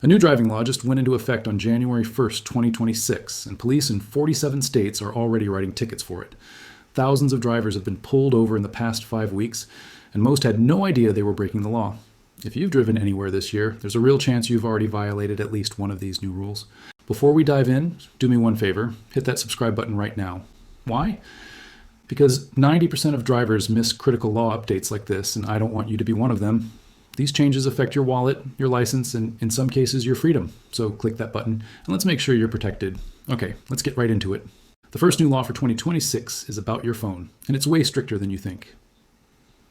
A new driving law just went into effect on January 1st, 2026, and police in 47 states are already writing tickets for it. Thousands of drivers have been pulled over in the past 5 weeks, and most had no idea they were breaking the law. If you've driven anywhere this year, there's a real chance you've already violated at least one of these new rules. Before we dive in, do me one favor, hit that subscribe button right now. Why? Because 90% of drivers miss critical law updates like this, and I don't want you to be one of them. These changes affect your wallet, your license, and in some cases your freedom. So click that button and let's make sure you're protected. Okay, let's get right into it. The first new law for 2026 is about your phone, and it's way stricter than you think.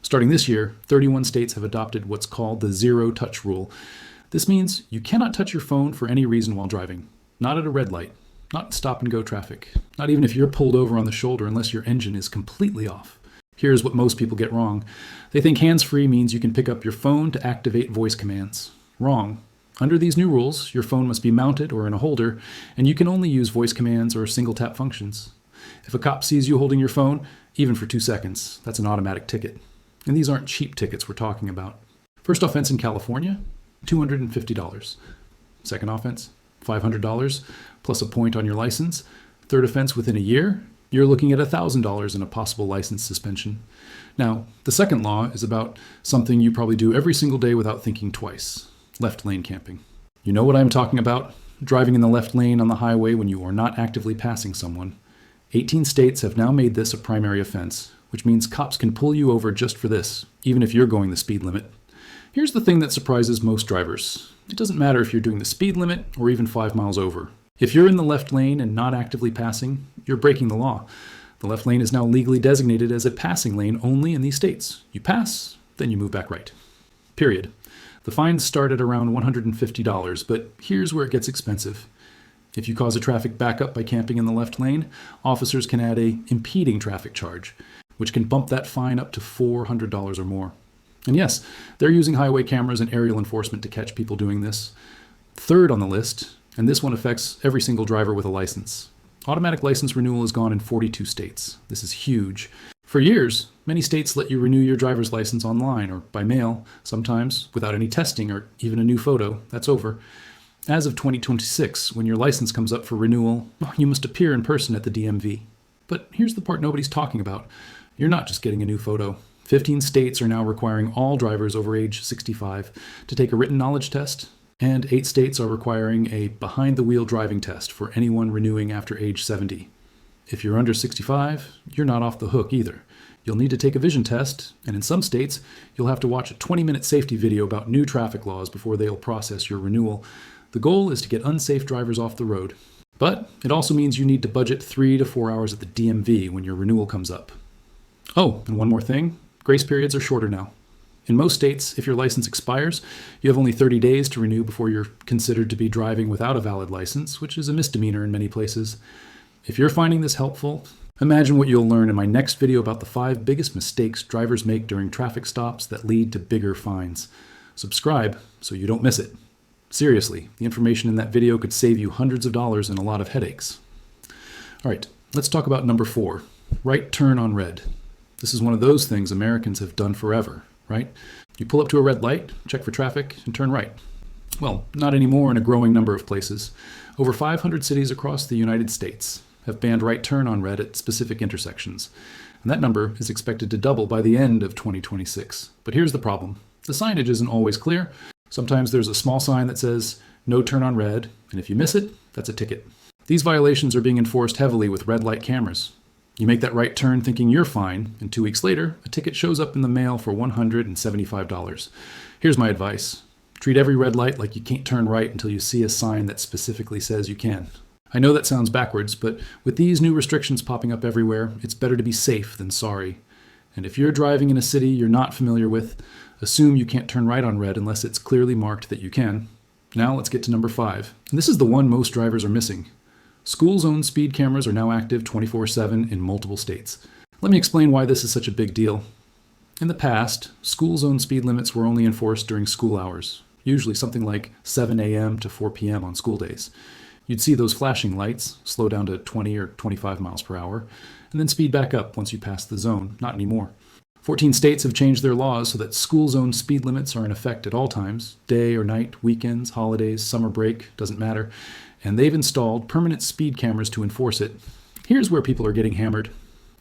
Starting this year, 31 states have adopted what's called the zero-touch rule. This means you cannot touch your phone for any reason while driving. Not at a red light, not in stop-and-go traffic, not even if you're pulled over on the shoulder unless your engine is completely off. Here's what most people get wrong. They think hands-free means you can pick up your phone to activate voice commands. Wrong. Under these new rules, your phone must be mounted or in a holder, and you can only use voice commands or single-tap functions. If a cop sees you holding your phone, even for 2 seconds, that's an automatic ticket. And these aren't cheap tickets we're talking about. First offense in California, $250. Second offense, $500, plus a point on your license. Third offense within a year, you're looking at $1,000 in a possible license suspension. Now, the second law is about something you probably do every single day without thinking twice. Left lane camping. You know what I'm talking about? Driving in the left lane on the highway when you are not actively passing someone. 18 states have now made this a primary offense, which means cops can pull you over just for this, even if you're going the speed limit. Here's the thing that surprises most drivers. It doesn't matter if you're doing the speed limit or even 5 miles over. If you're in the left lane and not actively passing, you're breaking the law. The left lane is now legally designated as a passing lane only in these states. You pass, then you move back right. Period. The fines start at around $150, but here's where it gets expensive. If you cause a traffic backup by camping in the left lane, officers can add a impeding traffic charge, which can bump that fine up to $400 or more. And yes, they're using highway cameras and aerial enforcement to catch people doing this. Third on the list, and this one affects every single driver with a license. Automatic license renewal is gone in 42 states. This is huge. For years, many states let you renew your driver's license online or by mail, sometimes without any testing or even a new photo. That's over. As of 2026, when your license comes up for renewal, you must appear in person at the DMV. But here's the part nobody's talking about. You're not just getting a new photo. 15 states are now requiring all drivers over age 65 to take a written knowledge test, and 8 states are requiring a behind-the-wheel driving test for anyone renewing after age 70. If you're under 65, you're not off the hook either. You'll need to take a vision test, and in some states, you'll have to watch a 20-minute safety video about new traffic laws before they'll process your renewal. The goal is to get unsafe drivers off the road. But it also means you need to budget 3 to 4 hours at the DMV when your renewal comes up. Oh, and one more thing. Grace periods are shorter now. In most states, if your license expires, you have only 30 days to renew before you're considered to be driving without a valid license, which is a misdemeanor in many places. If you're finding this helpful, imagine what you'll learn in my next video about the 5 biggest mistakes drivers make during traffic stops that lead to bigger fines. Subscribe so you don't miss it. Seriously, the information in that video could save you hundreds of dollars and a lot of headaches. All right, let's talk about number 4, right turn on red. This is one of those things Americans have done forever, right? You pull up to a red light, check for traffic, and turn right. Well, not anymore in a growing number of places. Over 500 cities across the United States have banned right turn on red at specific intersections. And that number is expected to double by the end of 2026. But here's the problem. The signage isn't always clear. Sometimes there's a small sign that says, no turn on red, and if you miss it, that's a ticket. These violations are being enforced heavily with red light cameras. You make that right turn thinking you're fine, and 2 weeks later, a ticket shows up in the mail for $175. Here's my advice. Treat every red light like you can't turn right until you see a sign that specifically says you can. I know that sounds backwards, but with these new restrictions popping up everywhere, it's better to be safe than sorry. And if you're driving in a city you're not familiar with, assume you can't turn right on red unless it's clearly marked that you can. Now let's get to number 5. And this is the one most drivers are missing. School zone speed cameras are now active 24/7 in multiple states. Let me explain why this is such a big deal. In the past, school zone speed limits were only enforced during school hours, usually something like 7 a.m. to 4 p.m. on school days. You'd see those flashing lights, slow down to 20 or 25 miles per hour, and then speed back up once you pass the zone. Not anymore. 14 states have changed their laws so that school zone speed limits are in effect at all times, day or night, weekends, holidays, summer break, doesn't matter. And they've installed permanent speed cameras to enforce it. Here's where people are getting hammered.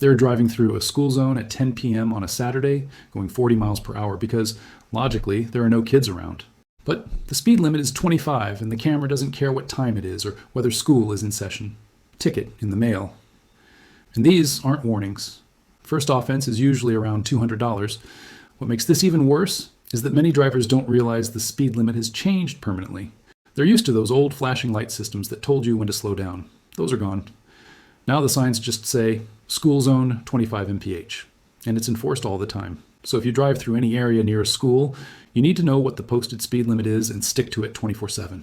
They're driving through a school zone at 10 p.m. on a Saturday, going 40 miles per hour because, logically, there are no kids around. But the speed limit is 25, and the camera doesn't care what time it is or whether school is in session. Ticket in the mail. And these aren't warnings. First offense is usually around $200. What makes this even worse is that many drivers don't realize the speed limit has changed permanently. They're used to those old flashing light systems that told you when to slow down. Those are gone. Now the signs just say, school zone 25 mph, and it's enforced all the time. So if you drive through any area near a school, you need to know what the posted speed limit is and stick to it 24/7.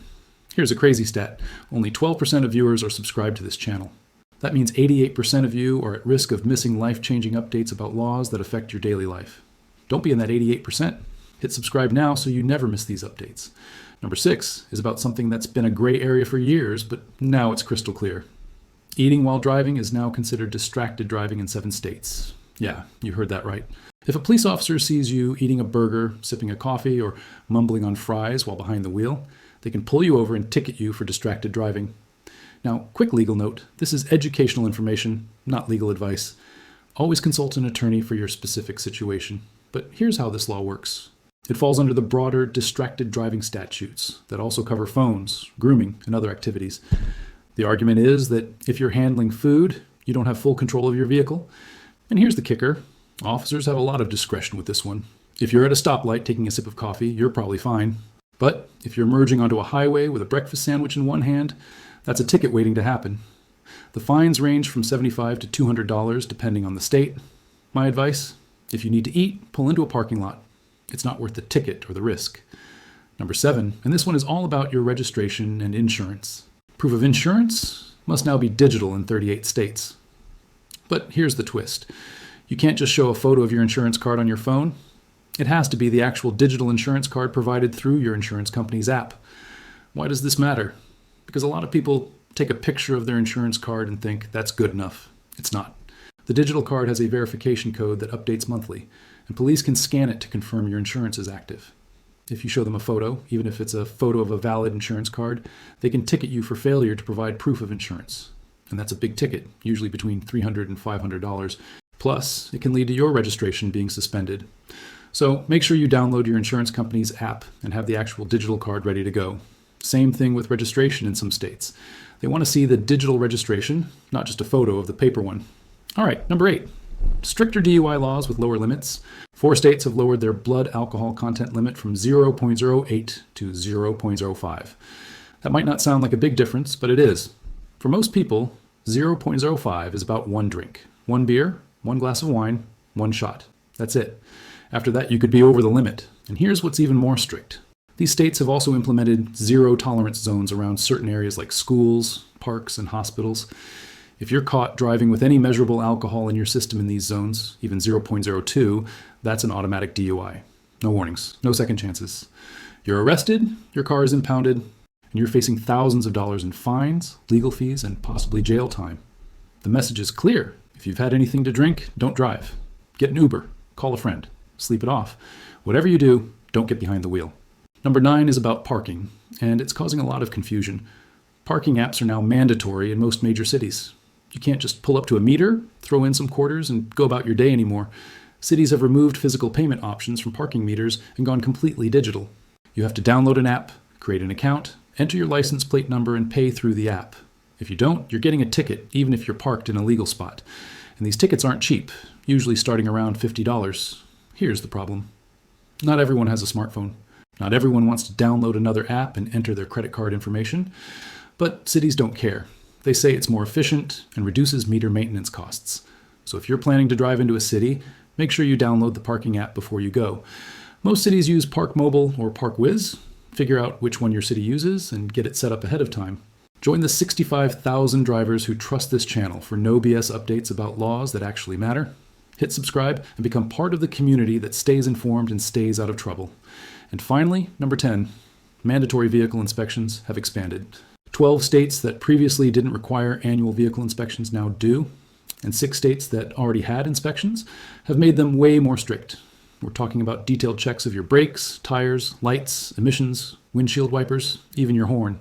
Here's a crazy stat. Only 12% of viewers are subscribed to this channel. That means 88% of you are at risk of missing life-changing updates about laws that affect your daily life. Don't be in that 88%. Hit subscribe now so you never miss these updates. Number 6 is about something that's been a gray area for years, but now it's crystal clear. Eating while driving is now considered distracted driving in 7 states. Yeah, you heard that right. If a police officer sees you eating a burger, sipping a coffee, or mumbling on fries while behind the wheel, they can pull you over and ticket you for distracted driving. Now, quick legal note, this is educational information, not legal advice. Always consult an attorney for your specific situation. But here's how this law works. It falls under the broader distracted driving statutes that also cover phones, grooming, and other activities. The argument is that if you're handling food, you don't have full control of your vehicle. And here's the kicker. Officers have a lot of discretion with this one. If you're at a stoplight taking a sip of coffee, you're probably fine. But if you're merging onto a highway with a breakfast sandwich in one hand, that's a ticket waiting to happen. The fines range from $75 to $200 depending on the state. My advice, if you need to eat, pull into a parking lot. It's not worth the ticket or the risk. Number 7, and this one is all about your registration and insurance. Proof of insurance must now be digital in 38 states. But here's the twist. You can't just show a photo of your insurance card on your phone. It has to be the actual digital insurance card provided through your insurance company's app. Why does this matter? Because a lot of people take a picture of their insurance card and think that's good enough. It's not. The digital card has a verification code that updates monthly, and police can scan it to confirm your insurance is active. If you show them a photo, even if it's a photo of a valid insurance card, they can ticket you for failure to provide proof of insurance. And that's a big ticket, usually between $300 and $500. Plus, it can lead to your registration being suspended. So make sure you download your insurance company's app and have the actual digital card ready to go. Same thing with registration in some states. They want to see the digital registration, not just a photo of the paper one. All right, number 8. Stricter DUI laws with lower limits. 4 states have lowered their blood alcohol content limit from 0.08 to 0.05. That might not sound like a big difference, but it is. For most people, 0.05 is about 1 drink. 1 beer, 1 glass of wine, 1 shot. That's it. After that, you could be over the limit. And here's what's even more strict. These states have also implemented zero tolerance zones around certain areas like schools, parks, and hospitals. If you're caught driving with any measurable alcohol in your system in these zones, even 0.02, that's an automatic DUI. No warnings, no second chances. You're arrested, your car is impounded, and you're facing thousands of dollars in fines, legal fees, and possibly jail time. The message is clear. If you've had anything to drink, don't drive. Get an Uber, call a friend, sleep it off. Whatever you do, don't get behind the wheel. Number 9 is about parking, and it's causing a lot of confusion. Parking apps are now mandatory in most major cities. You can't just pull up to a meter, throw in some quarters, and go about your day anymore. Cities have removed physical payment options from parking meters and gone completely digital. You have to download an app, create an account, enter your license plate number, and pay through the app. If you don't, you're getting a ticket, even if you're parked in a legal spot. And these tickets aren't cheap, usually starting around $50. Here's the problem. Not everyone has a smartphone. Not everyone wants to download another app and enter their credit card information. But cities don't care. They say it's more efficient and reduces meter maintenance costs. So if you're planning to drive into a city, make sure you download the parking app before you go. Most cities use Park Mobile or ParkWiz. Figure out which one your city uses and get it set up ahead of time. Join the 65,000 drivers who trust this channel for no BS updates about laws that actually matter. Hit subscribe and become part of the community that stays informed and stays out of trouble. And finally, number 10, mandatory vehicle inspections have expanded. 12 states that previously didn't require annual vehicle inspections now do. And 6 states that already had inspections have made them way more strict. We're talking about detailed checks of your brakes, tires, lights, emissions, windshield wipers, even your horn.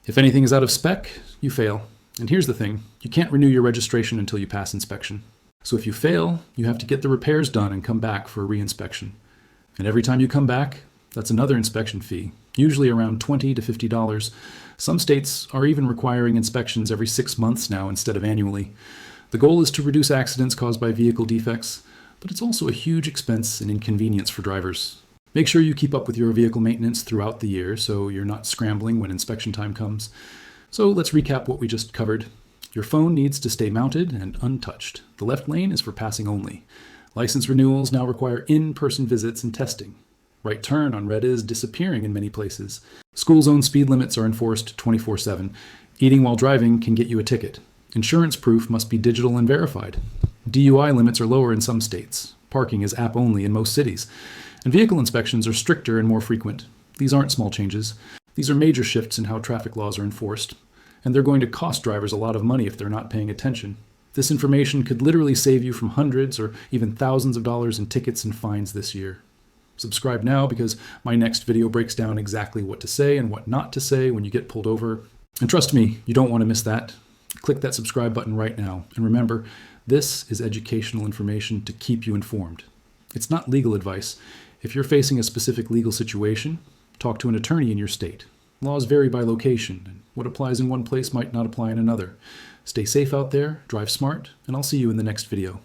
If anything is out of spec, you fail. And here's the thing, you can't renew your registration until you pass inspection. So if you fail, you have to get the repairs done and come back for a re-inspection. And every time you come back, that's another inspection fee, usually around $20 to $50. Some states are even requiring inspections every 6 months now instead of annually. The goal is to reduce accidents caused by vehicle defects, but it's also a huge expense and inconvenience for drivers. Make sure you keep up with your vehicle maintenance throughout the year so you're not scrambling when inspection time comes. So let's recap what we just covered. Your phone needs to stay mounted and untouched. The left lane is for passing only. License renewals now require in-person visits and testing. Right turn on red is disappearing in many places. School zone speed limits are enforced 24/7. Eating while driving can get you a ticket. Insurance proof must be digital and verified. DUI limits are lower in some states. Parking is app only in most cities. And vehicle inspections are stricter and more frequent. These aren't small changes. These are major shifts in how traffic laws are enforced. And they're going to cost drivers a lot of money if they're not paying attention. This information could literally save you from hundreds or even thousands of dollars in tickets and fines this year. Subscribe now because my next video breaks down exactly what to say and what not to say when you get pulled over. And trust me, you don't want to miss that. Click that subscribe button right now. And remember, this is educational information to keep you informed. It's not legal advice. If you're facing a specific legal situation, talk to an attorney in your state. Laws vary by location, and what applies in one place might not apply in another. Stay safe out there, drive smart, and I'll see you in the next video.